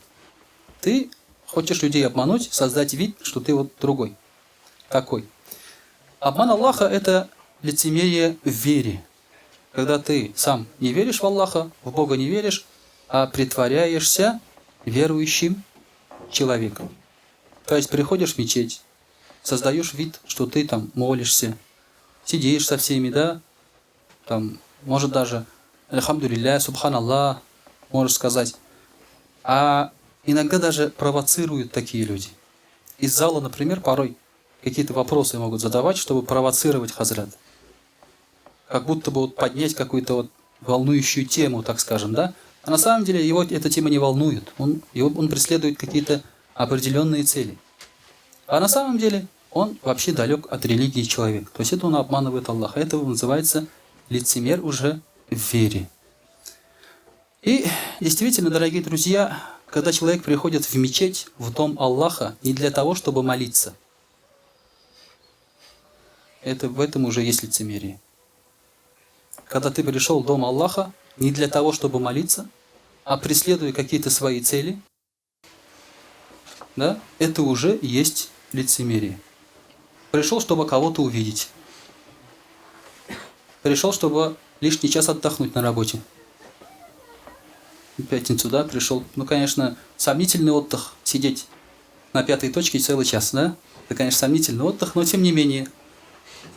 Ты хочешь людей обмануть, создать вид, что ты вот другой, такой. Обман Аллаха – это лицемерие в вере. Когда ты сам не веришь в Аллаха, в Бога не веришь, а притворяешься верующим человеком. То есть приходишь в мечеть, создаешь вид, что ты там молишься, сидишь со всеми, да, там, может даже «Альхамдулилля», «Субханаллах», можешь сказать. А иногда даже провоцируют такие люди. Из зала, например, порой какие-то вопросы могут задавать, чтобы провоцировать хазрат. Как будто бы вот поднять какую-то вот волнующую тему, так скажем, да? А на самом деле его эта тема не волнует. Он преследует какие-то определенные цели. А на самом деле он вообще далек от религии человека. То есть это он обманывает Аллаха. Это называется лицемер уже в вере. И действительно, дорогие друзья, когда человек приходит в мечеть, в дом Аллаха, не для того, чтобы молиться, в этом уже есть лицемерие. Когда ты пришел в дом Аллаха не для того, чтобы молиться, а преследуя какие-то свои цели, да, это уже есть лицемерие. Пришел, чтобы кого-то увидеть. Пришел, чтобы лишний час отдохнуть на работе. В пятницу, да, пришел. Ну, конечно, сомнительный отдых, сидеть на пятой точке целый час, да? Это, конечно, сомнительный отдых, но тем не менее.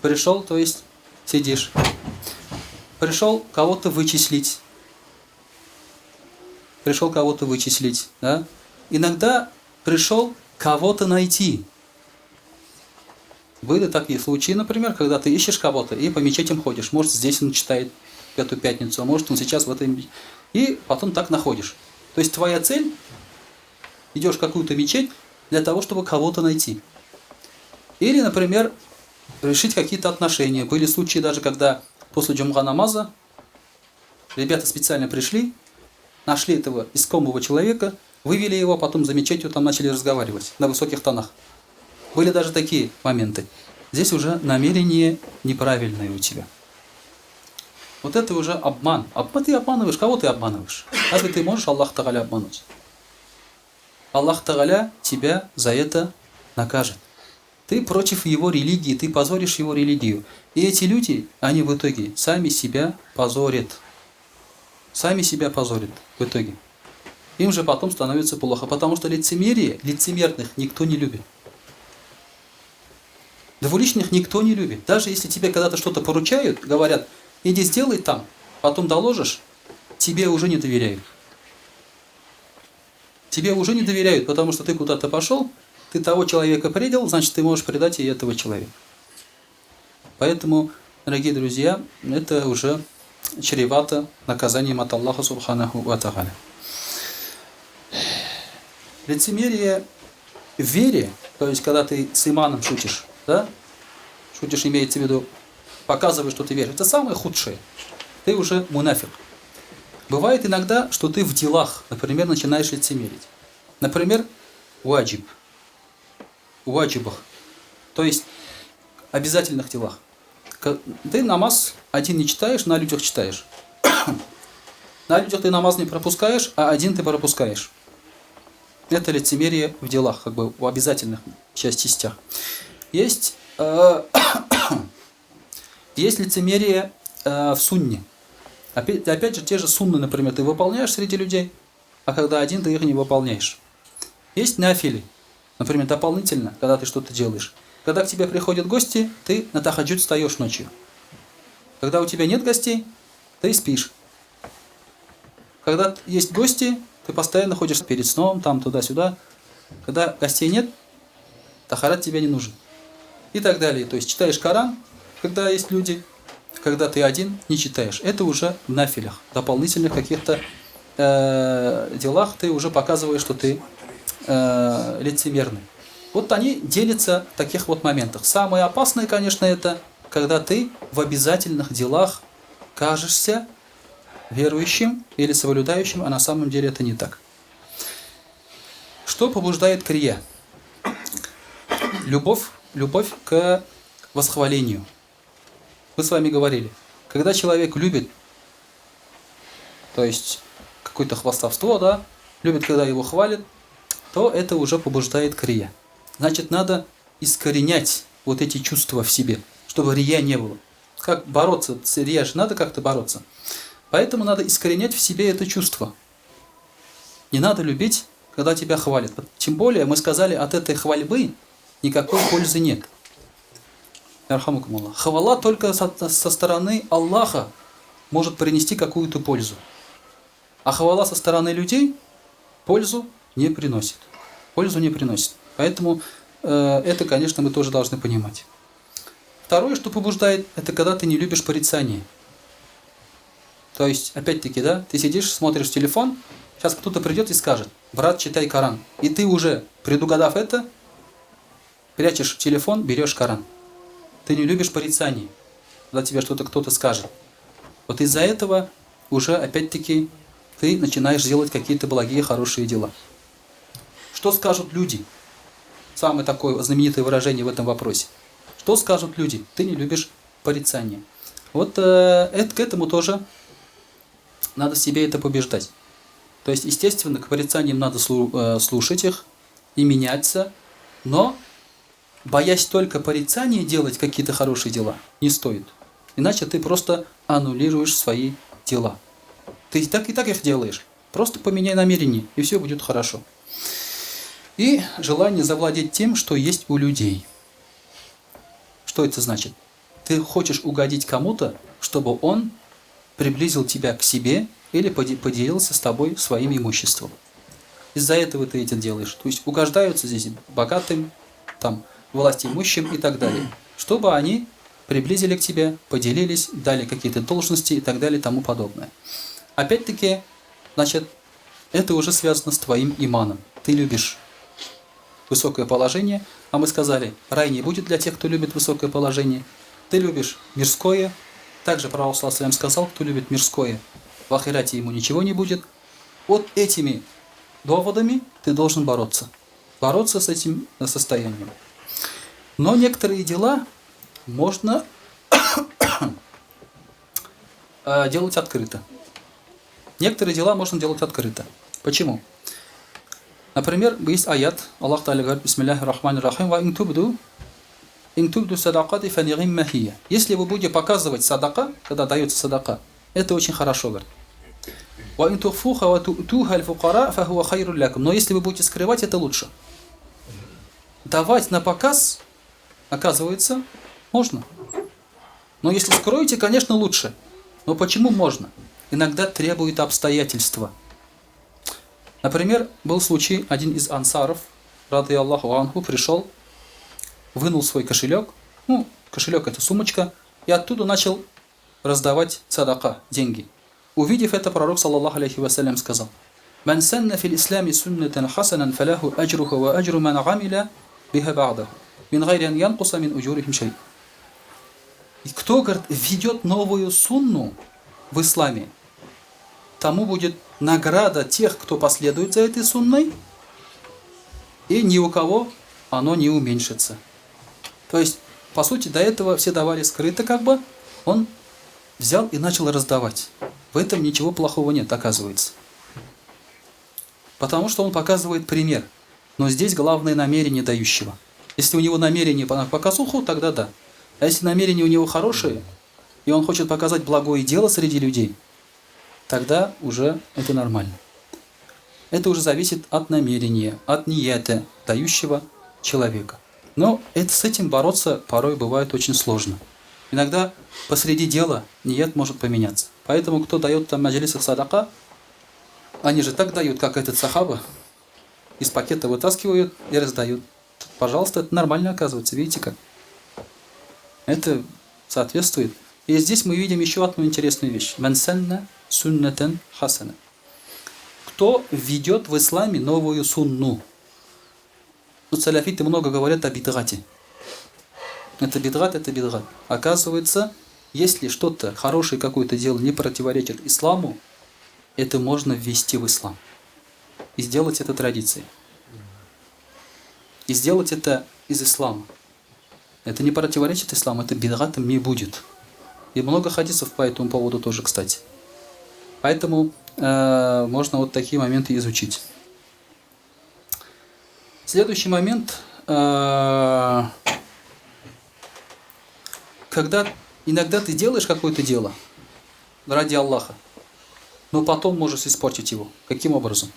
Пришел, то есть сидишь. Пришел кого-то вычислить. Пришел кого-то вычислить, да? Иногда пришел кого-то найти. Были такие случаи, например, когда ты ищешь кого-то и по мечетям ходишь. Может, здесь он читает эту пятницу, а может, он сейчас в этой... И потом так находишь. То есть твоя цель, идешь в какую-то мечеть для того, чтобы кого-то найти. Или, например, решить какие-то отношения. Были случаи даже, когда после джумга намаза ребята специально пришли, нашли этого искомого человека, вывели его, потом за мечетью там начали разговаривать на высоких тонах. Были даже такие моменты. Здесь уже намерение неправильное у тебя. Вот это уже обман. Ты обманываешь. Кого ты обманываешь? Разве ты можешь Аллах Тааля обмануть? Аллах Тааля тебя за это накажет. Ты против его религии, ты позоришь его религию. И эти люди, они в итоге сами себя позорят. Сами себя позорят в итоге. Им же потом становится плохо, потому что лицемерных никто не любит. Двуличных никто не любит. Даже если тебе когда-то что-то поручают, говорят, иди сделай там, потом доложишь, тебе уже не доверяют. Тебе уже не доверяют, потому что ты куда-то пошел, ты того человека предал, значит, ты можешь предать и этого человека. Поэтому, дорогие друзья, это уже чревато наказанием от Аллаха Субханаху ва Тааля. Лицемерие в вере, то есть, когда ты с иманом шутишь, да? Шутишь, имеется в виду, показываешь, что ты веришь. Это самое худшее. Ты уже мунафик. Бывает иногда, что ты в делах, например, начинаешь лицемерить. Например, ваджиб. В ваджибах. То есть, обязательных делах. Ты намаз один не читаешь, на людях читаешь. На людях ты намаз не пропускаешь, а один ты пропускаешь. Это лицемерие в делах, как бы в обязательных частях. Есть лицемерие в сунне. Опять же, те же сунны, например, ты выполняешь среди людей, а когда один, ты их не выполняешь. Есть нафили, например, дополнительно, когда ты что-то делаешь. Когда к тебе приходят гости, ты на тахаджуд встаешь ночью. Когда у тебя нет гостей, ты спишь. Когда есть гости, ты постоянно ходишь перед сном, там, туда-сюда. Когда гостей нет, тахарат тебе не нужен. И так далее. То есть читаешь Коран, когда есть люди, когда ты один, не читаешь. Это уже в нафилях, дополнительных каких-то делах ты уже показываешь, что ты лицемерный. Вот они делятся в таких вот моментах. Самое опасное, конечно, это когда ты в обязательных делах кажешься верующим или соблюдающим, а на самом деле это не так. Что побуждает к рия? Любовь к восхвалению. Мы с вами говорили, когда человек любит, то есть какое-то хвастовство, да, любит, когда его хвалят, то это уже побуждает к рия. Значит, надо искоренять вот эти чувства в себе, чтобы рия не было. Как бороться? С рия же надо как-то бороться. Поэтому надо искоренять в себе это чувство. Не надо любить, когда тебя хвалят. Тем более, мы сказали, от этой хвальбы никакой пользы нет. Хвала только со стороны Аллаха может принести какую-то пользу. А хвала со стороны людей пользу не приносит. Пользу не приносит. Поэтому это, конечно, мы тоже должны понимать. Второе, что побуждает, это когда ты не любишь порицание. То есть, опять-таки, да, ты сидишь, смотришь телефон, сейчас кто-то придет и скажет: брат, читай Коран. И ты уже, предугадав это, прячешь телефон, берешь Коран. Ты не любишь порицание, когда тебе что-то кто-то скажет. Вот из-за этого уже, опять-таки, ты начинаешь делать какие-то благие, хорошие дела. Что скажут люди? Самое такое знаменитое выражение в этом вопросе. Что скажут люди? Ты не любишь порицание. Вот к этому тоже надо себе это побеждать. То есть, естественно, к порицаниям надо слушать их и меняться, но боясь только порицания делать какие-то хорошие дела не стоит. Иначе ты просто аннулируешь свои дела. Ты и так их делаешь. Просто поменяй намерение, и все будет хорошо. И желание завладеть тем, что есть у людей. Что это значит? Ты хочешь угодить кому-то, чтобы он приблизил тебя к себе или поделился с тобой своим имуществом. Из-за этого ты это делаешь. То есть угождаются здесь богатым, там, властимущим и так далее. Чтобы они приблизили к тебе, поделились, дали какие-то должности и так далее и тому подобное. Опять-таки, значит, это уже связано с твоим иманом. Ты любишь высокое положение, а мы сказали, рай не будет для тех, кто любит высокое положение. Ты любишь мирское. Также пророк саллаллаху алейхи ва саллям сказал, кто любит мирское, в ахирате ему ничего не будет. Вот этими доводами ты должен бороться. Бороться с этим состоянием. Но некоторые дела можно делать открыто. Некоторые дела можно делать открыто. Почему? Например, есть аят, Аллах Та'аля говорит, бисмилляхи рахмани рахим, ва ин тубду садакати фанигимма хия. Если вы будете показывать садака, когда дается садака, это очень хорошо, говорит. Ва ин тухфуха ва ту'туха аль-фукара фахуа хайру лякум. Но если вы будете скрывать, это лучше. Давать на показ, оказывается, можно. Но если скроете, конечно, лучше. Но почему можно? Иногда требует обстоятельства. Например, был случай, один из ансаров, рады Аллаху анху, пришел, вынул свой кошелек, кошелек это сумочка, и оттуда начал раздавать садака, деньги. Увидев это, пророк, саллаллаху алейхи ва саллям, сказал: «Ман санна фил ислами суннатан хасанан фаляху аджруха ва аджру ман амиля биха ба'даху, мин гайри ан янкуса мин уджурихим шай». И кто, говорит, введет новую сунну в исламе, тому будет награда тех, кто последует за этой сунной, и ни у кого оно не уменьшится. То есть, по сути, до этого все давали скрыто, как бы, он взял и начал раздавать. В этом ничего плохого нет, оказывается. Потому что он показывает пример. Но здесь главное намерение дающего. Если у него намерение по показуху, тогда да. А если намерение у него хорошее, и он хочет показать благое дело среди людей, тогда уже это нормально. Это уже зависит от намерения, от нията дающего человека. Но с этим бороться порой бывает очень сложно. Иногда посреди дела ният может поменяться. Поэтому кто дает там маджлисах садака, они же так дают, как этот сахаба, из пакета вытаскивают и раздают. Пожалуйста, это нормально оказывается, видите как? Это соответствует. И здесь мы видим еще одну интересную вещь. Ман санна суннатан хасана. кто введет в исламе новую сунну. Тут саляфиты много говорят о бидгате. Это бидгат, это бидгат. Оказывается, если что-то хорошее какое-то дело не противоречит исламу, это можно ввести в ислам. И сделать это традицией. И сделать это из ислама. Это не противоречит исламу, это бидгатом не будет. И много хадисов по этому поводу тоже, кстати. Поэтому можно вот такие моменты изучить. Следующий момент, когда иногда ты делаешь какое-то дело ради Аллаха, но потом можешь испортить его. Каким образом?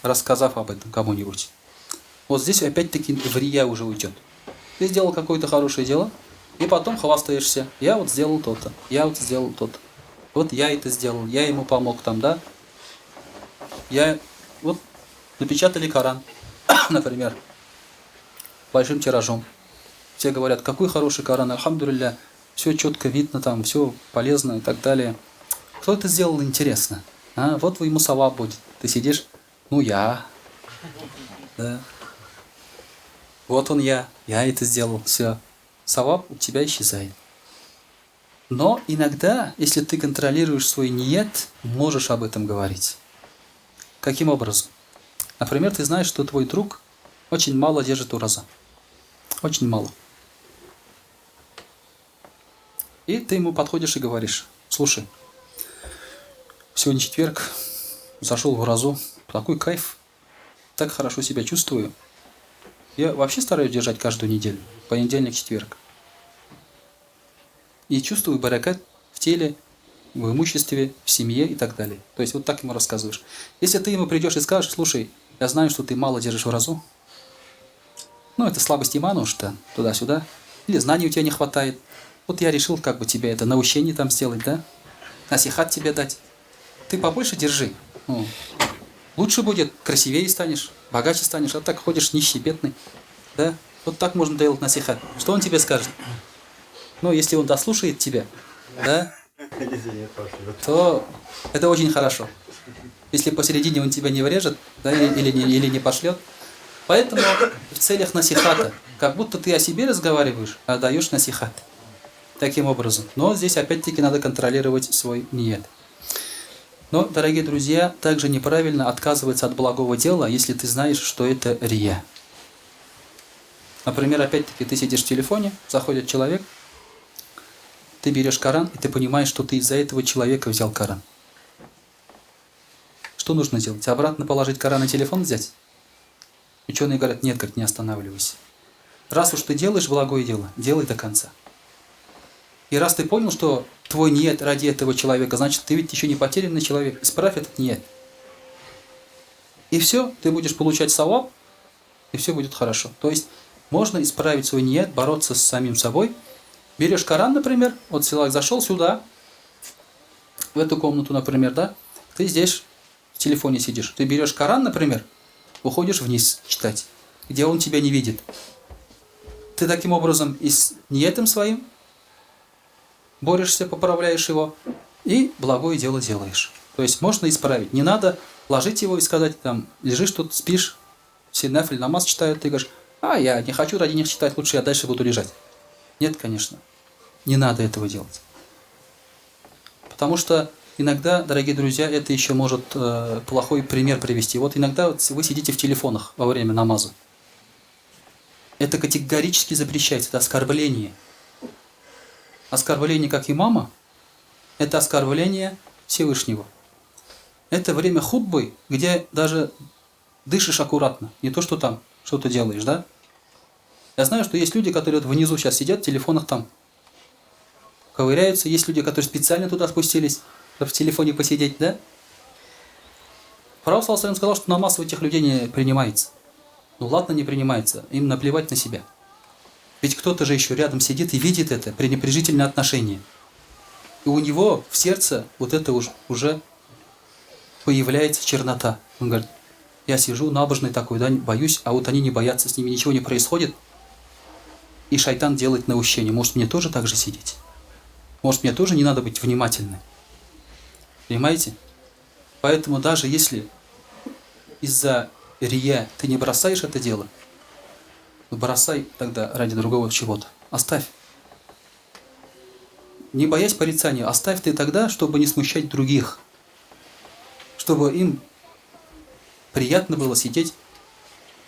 Рассказав об этом кому-нибудь. Вот здесь опять-таки в рия уже уйдет. Ты сделал какое-то хорошее дело, и потом хвастаешься. Я вот сделал то-то, я вот сделал то-то. Вот я это сделал, я ему помог там, да? Вот напечатали Коран, например, большим тиражом. Все говорят, какой хороший Коран, альхамдулилля, все четко видно там, все полезно и так далее. Кто это сделал, интересно? Вот ему саваб будет. Ты сидишь, я. Да. Вот он я это сделал, все. Саваб у тебя исчезает. Но иногда, если ты контролируешь свой ният, можешь об этом говорить. Каким образом? Например, ты знаешь, что твой друг очень мало держит ураза. Очень мало. И ты ему подходишь и говоришь: слушай, сегодня четверг, зашел в уразу, такой кайф, так хорошо себя чувствую. Я вообще стараюсь держать каждую неделю, понедельник, четверг. И чувствую баракат в теле, в имуществе, в семье и так далее. То есть вот так ему рассказываешь. Если ты ему придешь и скажешь: слушай, я знаю, что ты мало держишь уразу. Это слабость имана уж-то, туда-сюда. Или знаний у тебя не хватает. Вот я решил тебе это наущение там сделать, да? Насихат тебе дать. Ты побольше держи. Лучше будет, красивее станешь, богаче станешь, а так ходишь нищий, бедный. Да? Вот так можно делать насихат. Что он тебе скажет? Если он дослушает тебя, да, то это очень хорошо. Если посередине он тебя не врежет, да, или не пошлет. Поэтому в целях насихата, как будто ты о себе разговариваешь, а даешь насихат. Таким образом. Но здесь опять-таки надо контролировать свой ният. Но, дорогие друзья, также неправильно отказываться от благого дела, если ты знаешь, что это рия. Например, опять-таки ты сидишь в телефоне, заходит человек, ты берешь Коран, и ты понимаешь, что ты из-за этого человека взял Коран. Что нужно делать? Обратно положить Коран и телефон взять? Ученые говорят: нет, не останавливайся. Раз уж ты делаешь благое дело, делай до конца. И раз ты понял, что твой ният ради этого человека, значит, ты ведь еще не потерянный человек. Исправь этот ният. И все, ты будешь получать саваб, и все будет хорошо. То есть можно исправить свой ният, бороться с самим собой. Берешь Коран, например, вот человек зашел сюда, в эту комнату, например, да, ты здесь в телефоне сидишь. Ты берешь Коран, например, уходишь вниз читать, где он тебя не видит. Ты таким образом и с ниятом своим борешься, поправляешь его, и благое дело делаешь. То есть можно исправить. Не надо ложить его и сказать, лежишь тут, спишь, все нафиль намаз читают, ты говоришь: я не хочу ради них читать, лучше я дальше буду лежать. Нет, конечно. Не надо этого делать. Потому что иногда, дорогие друзья, это еще может плохой пример привести. Вот иногда вы сидите в телефонах во время намаза. Это категорически запрещается, это оскорбление. Оскорбление как имама – это оскорбление Всевышнего. Это время хутбы, где даже дышишь аккуратно, не то, что там что-то делаешь, да? Я знаю, что есть люди, которые внизу сейчас сидят, в телефонах там ковыряются. Есть люди, которые специально туда спустились, чтобы в телефоне посидеть, да? Пророк саллаллаху алейхи ва саллям сказал, что намаз у этих людей не принимается. Ладно, не принимается, им наплевать на себя. Ведь кто-то же еще рядом сидит и видит это пренебрежительное отношение. И у него в сердце вот это уже появляется чернота. Он говорит: я сижу набожный такой, да, боюсь, а вот они не боятся, с ними ничего не происходит. И шайтан делает наущение. Может, мне тоже так же сидеть? Может, мне тоже не надо быть внимательным? Понимаете? Поэтому даже если из-за рия ты не бросаешь это дело, бросай тогда ради другого чего-то. Оставь. Не боясь порицания, оставь ты тогда, чтобы не смущать других. Чтобы им приятно было сидеть,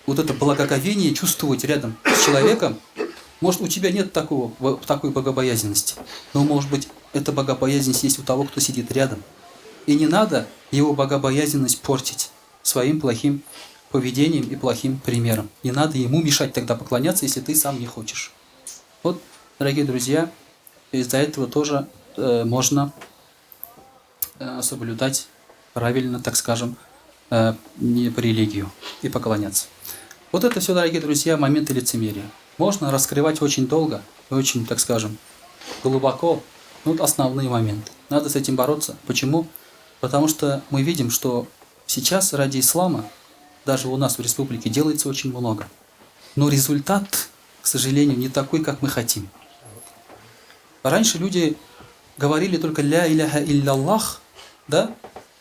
вот это благоговение чувствовать рядом с человеком. Может, у тебя нет такой богобоязненности, но, может быть, эта богобоязненность есть у того, кто сидит рядом. И не надо его богобоязненность портить своим плохим поведением и плохим примером. Не надо ему мешать тогда поклоняться, если ты сам не хочешь. Вот, дорогие друзья, из-за этого тоже можно соблюдать правильно, так скажем, не по религию и поклоняться. Вот это все, дорогие друзья, моменты лицемерия. Можно раскрывать очень долго, очень, так скажем, глубоко, но вот основные моменты. Надо с этим бороться. Почему? Потому что мы видим, что сейчас ради ислама, даже у нас в республике, делается очень много. Но результат, к сожалению, не такой, как мы хотим. Раньше люди говорили только «Ля иляха илляллах», да?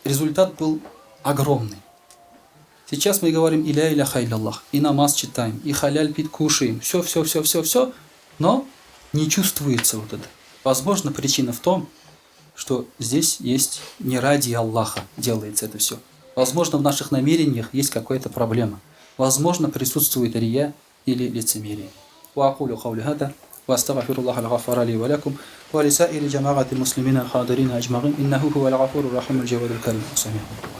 Результат был огромный. Сейчас мы говорим «И ля иляха илляллах», и намаз читаем, и халяль пить кушаем, все, но не чувствуется вот это. Возможно, причина в том, что здесь есть не ради Аллаха делается это все. Возможно, в наших намерениях есть какая-то проблема. Возможно, присутствует рия или лицемерие. وأقول قولي هذا وأستغفر الله الغفار لي ولكم ولسائر جماعة المسلمين الحاضرين أجمعين إنه هو الغفور الرحيم الجواد الكريم سميع الله.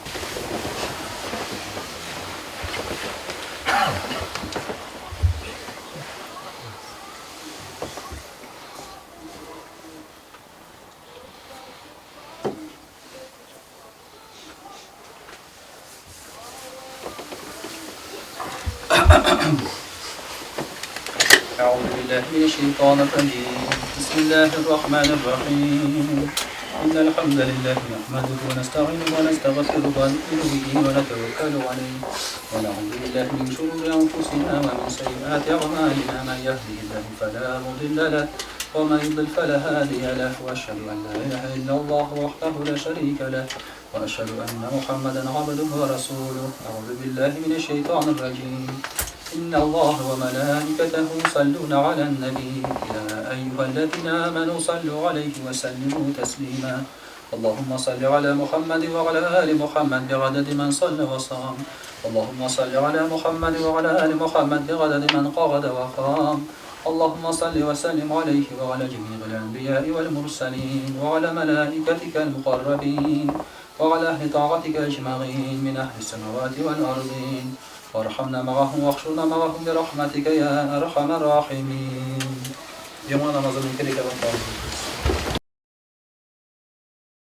أعوذ بالله من الشيطان الرجيم بسم الله الرحمن الرحيم إن الحمد لله نحمده ونستعينه ونستغفره ونؤمن به ونتوكل عليه ونعوذ بالله من شرور أنفسنا ومن سيئات أعمالنا من يهده الله فلا مضل له ومن يضلل فلا هادي له وأشهد أن لا إله إلا الله وحده لا شريك له وأشهد أن محمدا عبده ورسوله أعوذ بالله من الشيطان الرجيم إن الله وملائكته يصلون على النبي يا أيها الذين آمنوا صلوا عليه وسلموا تسليما اللهم صل على محمد وعلى آل محمد بعدد من صلى وصام اللهم صل على محمد وعلى آل محمد بعدد من قعد وقام اللهم صل وسلم عليه وعلى جميع الأنبياء والمرسلين وعلى ملائكتك المقربين وعلى أهل طاعتك أجمعين من أهل السماوات والأرضين وارحمنا معهم واحشرنا معهم برحمتك يا أرحم الراحمين.